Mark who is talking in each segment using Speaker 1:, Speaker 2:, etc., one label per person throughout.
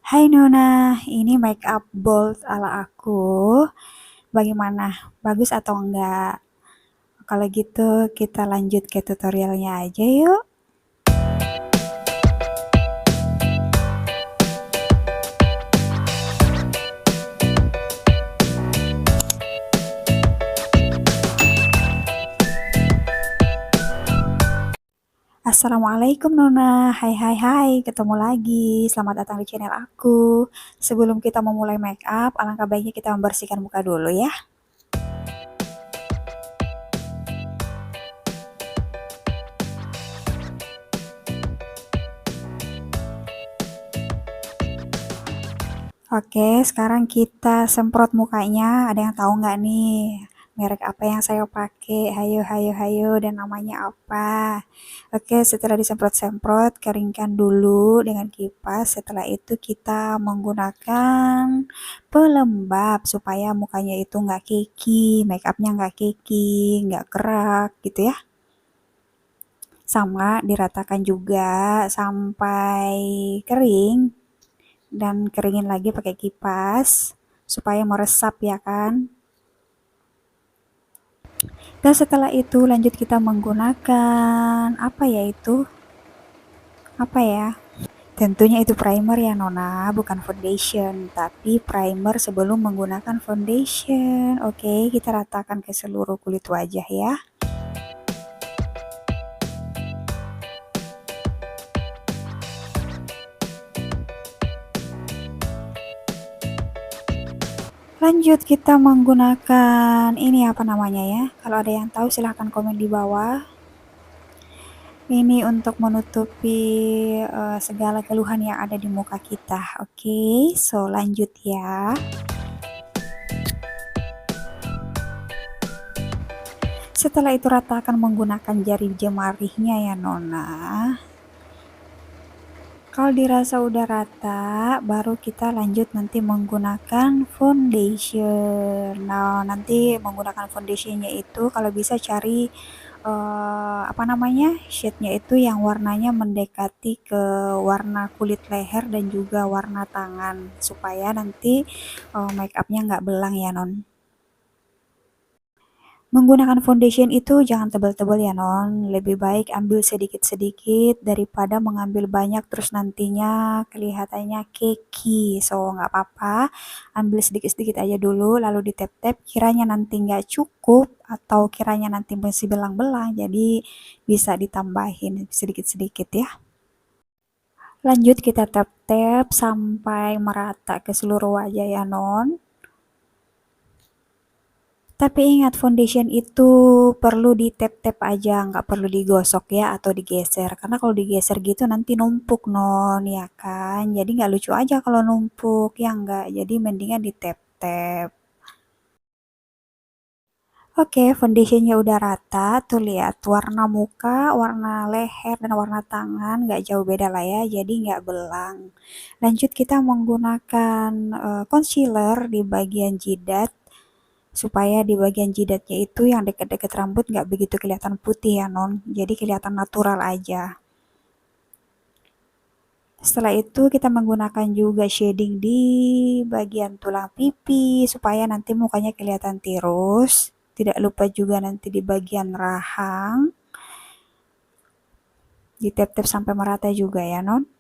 Speaker 1: Hai Nona, ini make up bold ala aku. Bagaimana? Bagus atau enggak? Kalau gitu kita lanjut ke tutorialnya aja yuk. Assalamualaikum Nona, hai hai hai, ketemu lagi. Selamat datang di channel aku. Sebelum kita memulai make up, alangkah baiknya kita membersihkan muka dulu ya. Oke, sekarang kita semprot mukanya. Ada yang tahu nggak nih merek apa yang saya pakai? Hayo, hayo, hayo, dan namanya apa? Oke, setelah disemprot-semprot, keringkan dulu dengan kipas. Setelah itu kita menggunakan pelembab supaya mukanya itu nggak keki, make upnya nggak keki, nggak kerak gitu ya. Sama diratakan juga sampai kering dan keringin lagi pakai kipas supaya meresap ya kan. Dan setelah itu lanjut kita menggunakan apa ya itu? Apa ya? Tentunya itu primer ya Nona, bukan foundation, tapi primer sebelum menggunakan foundation. Oke, kita ratakan ke seluruh kulit wajah ya. Lanjut kita menggunakan ini apa namanya ya? Kalau ada yang tahu silahkan komen di bawah. Ini untuk menutupi segala keluhan yang ada di muka kita. Oke, so lanjut ya. Setelah itu ratakan menggunakan jari jemarinya ya Nona. Kalau dirasa udah rata, baru kita lanjut nanti menggunakan foundation. Nah, nanti menggunakan foundationnya itu kalau bisa cari apa namanya, shade-nya itu yang warnanya mendekati ke warna kulit leher dan juga warna tangan supaya nanti make upnya nggak belang ya Non. Menggunakan foundation itu jangan tebal-tebal ya Non, lebih baik ambil sedikit-sedikit daripada mengambil banyak terus nantinya kelihatannya keki. So nggak apa-apa, ambil sedikit-sedikit aja dulu lalu ditap-tap, kiranya nanti nggak cukup atau kiranya nanti masih belang-belang jadi bisa ditambahin sedikit-sedikit ya. Lanjut kita tap-tap sampai merata ke seluruh wajah ya Non. Tapi ingat foundation itu perlu di tap-tap aja, nggak perlu digosok ya atau digeser. Karena kalau digeser gitu nanti numpuk Non, ya kan? Jadi nggak lucu aja kalau numpuk, ya nggak? Jadi mendingan di tap-tap. Oke, foundationnya udah rata. Tuh lihat, warna muka, warna leher, dan warna tangan nggak jauh beda lah ya. Jadi nggak belang. Lanjut kita menggunakan concealer di bagian jidat supaya di bagian jidatnya itu yang dekat-dekat rambut nggak begitu kelihatan putih ya Non, jadi kelihatan natural aja. Setelah itu kita menggunakan juga shading di bagian tulang pipi supaya nanti mukanya kelihatan tirus. Tidak lupa juga nanti di bagian rahang, di tap-tap sampai merata juga ya Non.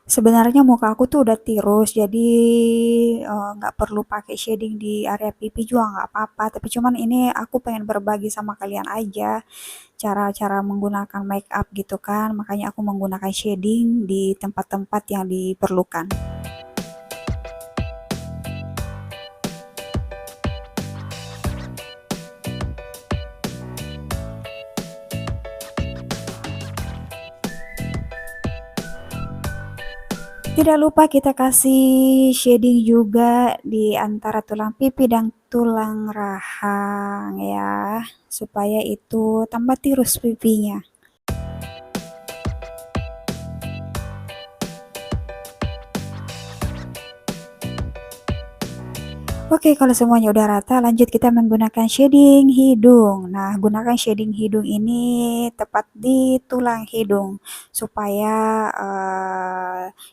Speaker 1: Sebenarnya muka aku tuh udah tirus, jadi nggak perlu pakai shading di area pipi juga nggak apa-apa. Tapi cuman ini aku pengen berbagi sama kalian aja cara-cara menggunakan make up gitu kan. Makanya aku menggunakan shading di tempat-tempat yang diperlukan. Tidak lupa kita kasih shading juga di antara tulang pipi dan tulang rahang ya, supaya itu tambah tirus pipinya. Oke, kalau semuanya udah rata, lanjut kita menggunakan shading hidung. Nah, gunakan shading hidung ini tepat di tulang hidung supaya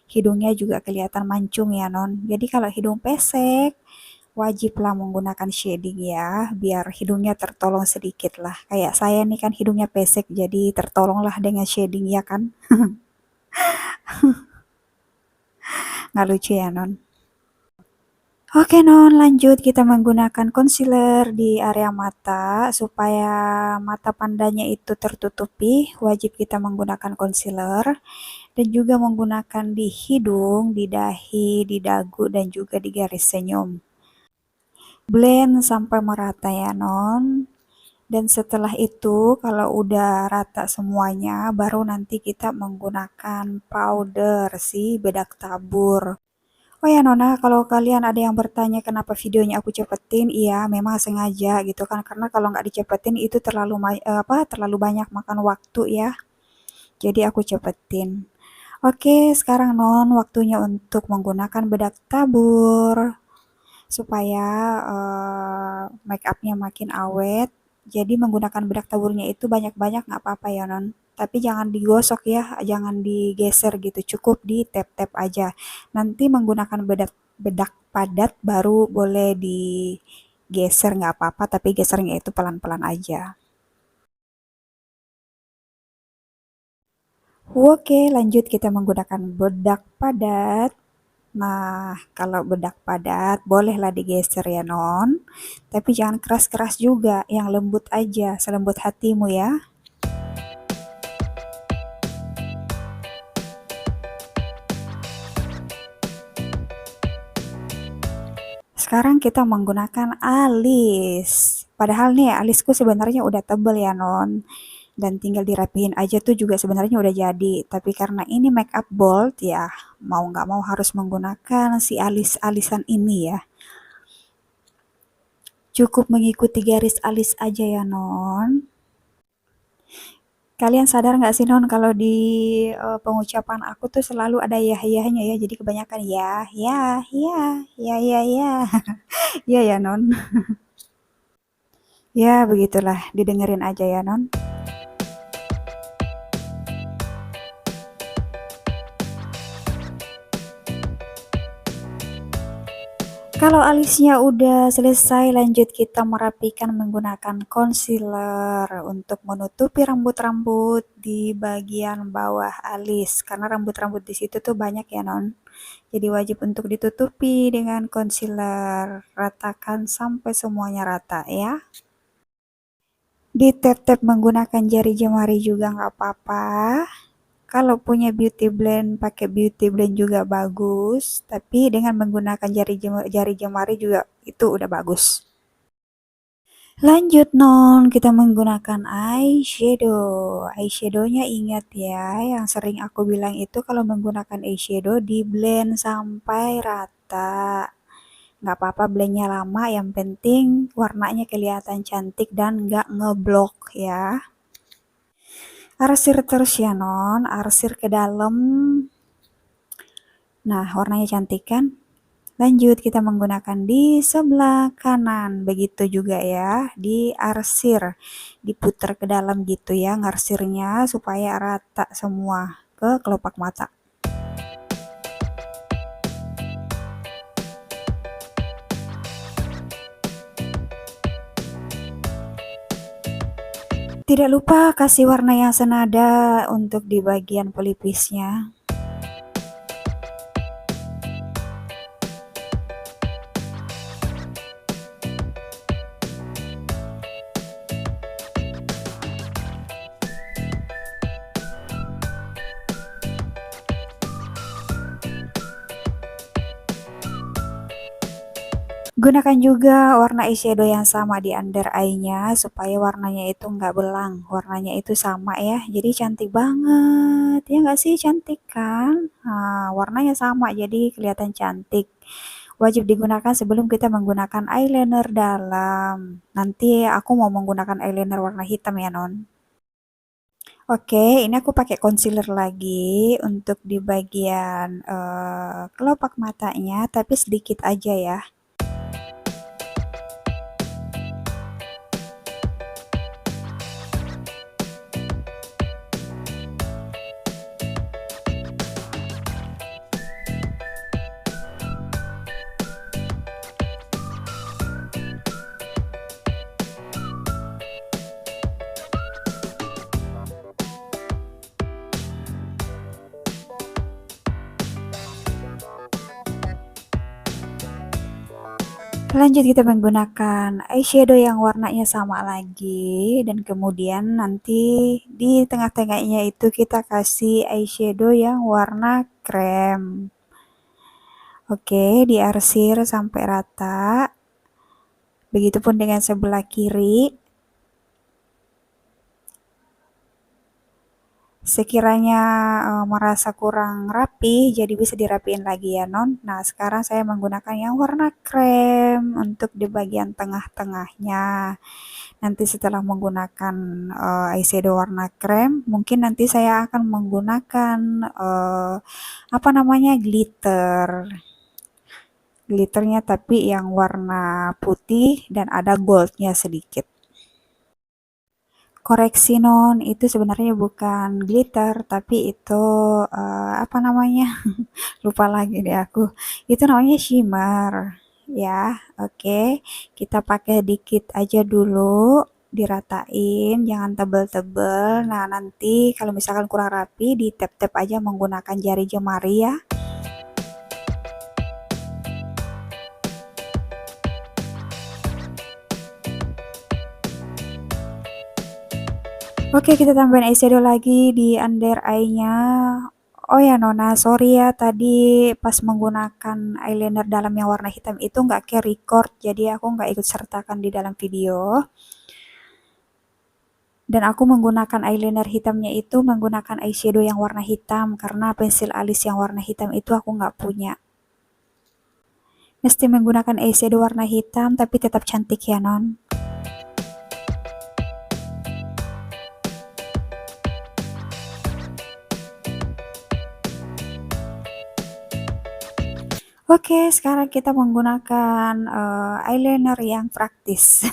Speaker 1: hidungnya juga kelihatan mancung ya, Non. Jadi kalau hidung pesek, wajiblah menggunakan shading ya, biar hidungnya tertolong sedikit lah. Kayak saya nih kan hidungnya pesek, jadi tertolonglah dengan shading ya kan. Nggak lucu ya, Non. Oke Non, lanjut kita menggunakan concealer di area mata supaya mata pandanya itu tertutupi. Wajib kita menggunakan concealer dan juga menggunakan di hidung, di dahi, di dagu dan juga di garis senyum. Blend sampai merata ya Non. Dan setelah itu kalau udah rata semuanya baru nanti kita menggunakan powder si bedak tabur. Oh ya Nona, kalau kalian ada yang bertanya kenapa videonya aku cepetin, iya memang sengaja gitu kan, karena kalau nggak dicepetin itu terlalu banyak makan waktu ya. Jadi aku cepetin. Oke, sekarang Non, waktunya untuk menggunakan bedak tabur supaya make upnya makin awet. Jadi menggunakan bedak taburnya itu banyak-banyak nggak apa-apa ya Non. Tapi jangan digosok ya, jangan digeser gitu, cukup di tap-tap aja. Nanti menggunakan bedak bedak padat baru boleh digeser nggak apa-apa, tapi gesernya itu pelan-pelan aja. Oke, lanjut kita menggunakan bedak padat. Nah, kalau bedak padat bolehlah digeser ya Non. Tapi jangan keras-keras juga, yang lembut aja, selembut hatimu ya. Sekarang kita menggunakan alis. Padahal nih alisku sebenarnya udah tebel ya Non. Dan tinggal dirapihin aja tuh juga sebenarnya udah jadi. Tapi karena ini make up bold ya, mau nggak mau harus menggunakan si alis-alisan ini ya. Cukup mengikuti garis alis aja ya Non. Kalian sadar nggak sih Non kalau di pengucapan aku tuh selalu ada ya-yahnya ya. Jadi kebanyakan ya, ya, ya, ya, ya, ya. Ya ya Non. Ya begitulah, didengerin aja ya Non. Kalau alisnya udah selesai, lanjut kita merapikan menggunakan concealer untuk menutupi rambut-rambut di bagian bawah alis. Karena rambut-rambut di situ tuh banyak ya Non. Jadi wajib untuk ditutupi dengan concealer. Ratakan sampai semuanya rata ya. Di tap-tap menggunakan jari jemari juga nggak apa-apa. Kalau punya beauty blend, pakai beauty blend juga bagus. Tapi dengan menggunakan jari jemari juga itu udah bagus. Lanjut Non, kita menggunakan eyeshadow. Eyeshadownya ingat ya, yang sering aku bilang itu kalau menggunakan eyeshadow di blend sampai rata. Nggak apa-apa blendnya lama, yang penting warnanya kelihatan cantik dan nggak ngeblok ya. Arsir terus ya Non, arsir ke dalam. Nah, warnanya cantik kan? Lanjut kita menggunakan di sebelah kanan. Begitu juga ya, di arsir. Diputar ke dalam gitu ya, ngarsirnya supaya rata semua ke kelopak mata. Tidak lupa kasih warna yang senada untuk di bagian pelipisnya. Gunakan juga warna eyeshadow yang sama di under eye-nya supaya warnanya itu nggak belang. Warnanya itu sama ya, jadi cantik banget. Ya nggak sih, cantik kan? Nah, warnanya sama jadi kelihatan cantik. Wajib digunakan sebelum kita menggunakan eyeliner dalam. Nanti aku mau menggunakan eyeliner warna hitam ya Non. Oke, ini aku pakai concealer lagi untuk di bagian kelopak matanya, tapi sedikit aja ya. Lanjut kita menggunakan eyeshadow yang warnanya sama lagi dan kemudian nanti di tengah-tengahnya itu kita kasih eyeshadow yang warna krem. Oke, diarsir sampai rata. Begitupun dengan sebelah kiri. Sekiranya merasa kurang rapi, jadi bisa dirapiin lagi ya non. Nah sekarang saya menggunakan yang warna krem untuk di bagian tengah-tengahnya. Nanti setelah menggunakan eyeshadow warna krem, mungkin nanti saya akan menggunakan apa namanya glitter. Glitternya tapi yang warna putih dan ada goldnya sedikit. Koreksi non, itu sebenarnya bukan glitter, tapi itu apa namanya? Lupa lagi deh aku. Itu namanya shimmer, ya. Oke, kita pakai dikit aja dulu, diratain, jangan tebel-tebel. Nah, nanti kalau misalkan kurang rapi, di tap-tap aja menggunakan jari jemari ya. Oke, kita tambahin eyeshadow lagi di under eye-nya. Oh ya Nona, sorry ya tadi pas menggunakan eyeliner dalam yang warna hitam itu nggak ke record, jadi aku nggak ikut sertakan di dalam video. Dan aku menggunakan eyeliner hitamnya itu menggunakan eyeshadow yang warna hitam karena pensil alis yang warna hitam itu aku nggak punya. Mesti menggunakan eyeshadow warna hitam tapi tetap cantik ya non. Oke, sekarang kita menggunakan eyeliner yang praktis.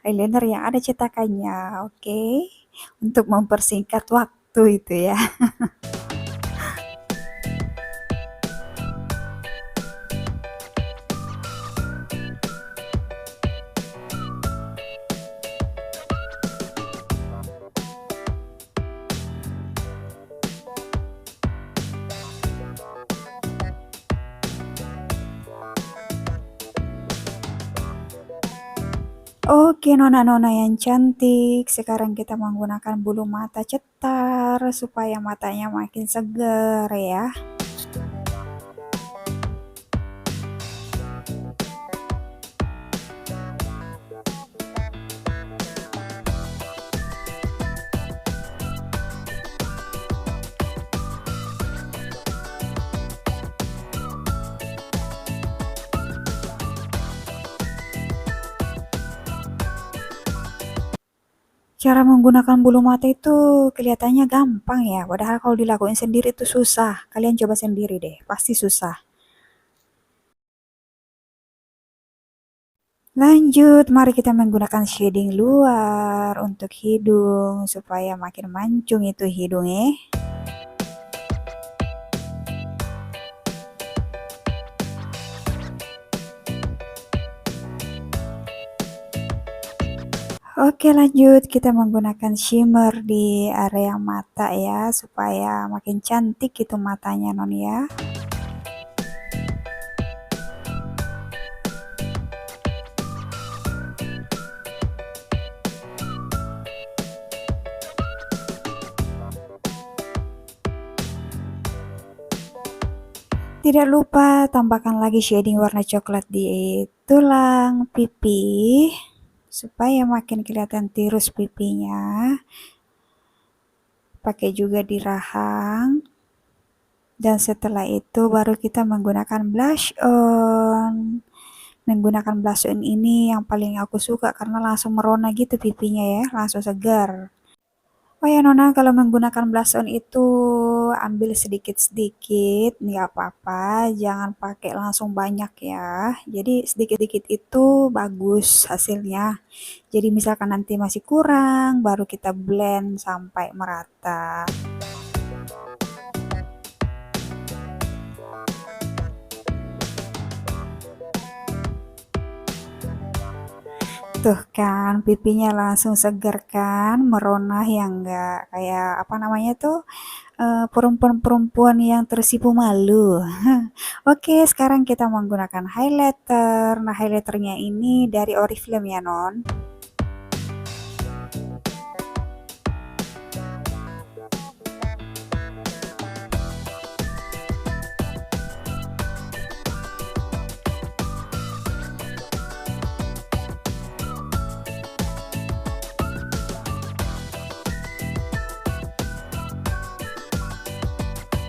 Speaker 1: Eyeliner yang ada cetakannya, oke. Untuk mempersingkat waktu itu ya. Oke, nona-nona yang cantik. Sekarang kita menggunakan bulu mata cetar supaya matanya makin segar ya. Cara menggunakan bulu mata itu kelihatannya gampang ya, padahal kalau dilakuin sendiri itu susah. Kalian coba sendiri deh, pasti susah. Lanjut, mari kita menggunakan shading luar untuk hidung supaya makin mancung itu hidungnya. Oke lanjut, kita menggunakan shimmer di area mata ya, supaya makin cantik itu matanya non ya. Tidak lupa tambahkan lagi shading warna coklat di tulang pipi, supaya makin kelihatan tirus pipinya. Pakai juga di rahang. Dan setelah itu baru kita menggunakan blush on. Menggunakan blush on ini yang paling aku suka karena langsung merona gitu pipinya ya, langsung segar. Oh ya Nona, kalau menggunakan blush on itu ambil sedikit-sedikit, nggak apa-apa, jangan pakai langsung banyak ya. Jadi sedikit-sedikit itu bagus hasilnya. Jadi misalkan nanti masih kurang, baru kita blend sampai merata. Tuh kan, pipinya langsung segar kan, merona yang enggak kayak apa namanya tuh, perempuan-perempuan yang tersipu malu. Oke, sekarang kita menggunakan highlighter. Nah, highlighternya ini dari Oriflame ya, Non.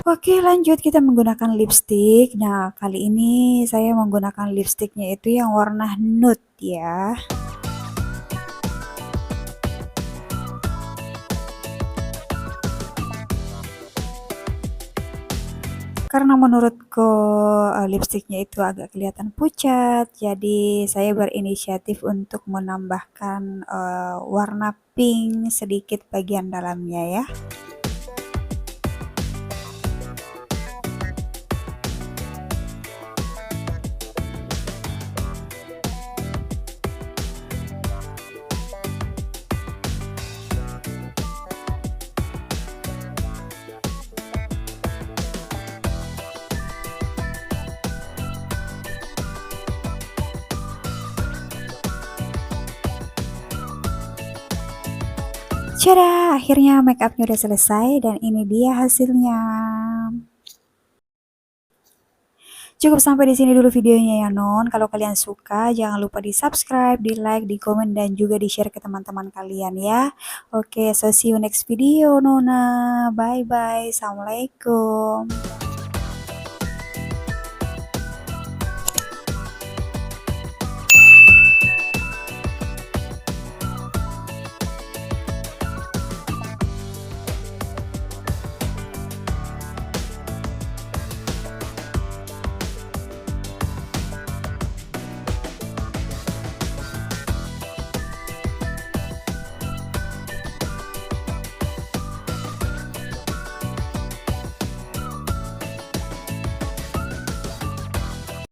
Speaker 1: Oke, lanjut kita menggunakan lipstick. Nah, kali ini saya menggunakan lipsticknya itu yang warna nude ya. Karena menurutku lipstiknya itu agak kelihatan pucat, jadi saya berinisiatif untuk menambahkan warna pink sedikit bagian dalamnya ya. Tada, akhirnya make upnya udah selesai dan ini dia hasilnya. Cukup sampai di sini dulu videonya ya Non. Kalau kalian suka jangan lupa di subscribe, di like, di komen dan juga di share ke teman-teman kalian ya. Oke, so see you next video Nona. Bye bye. Assalamualaikum.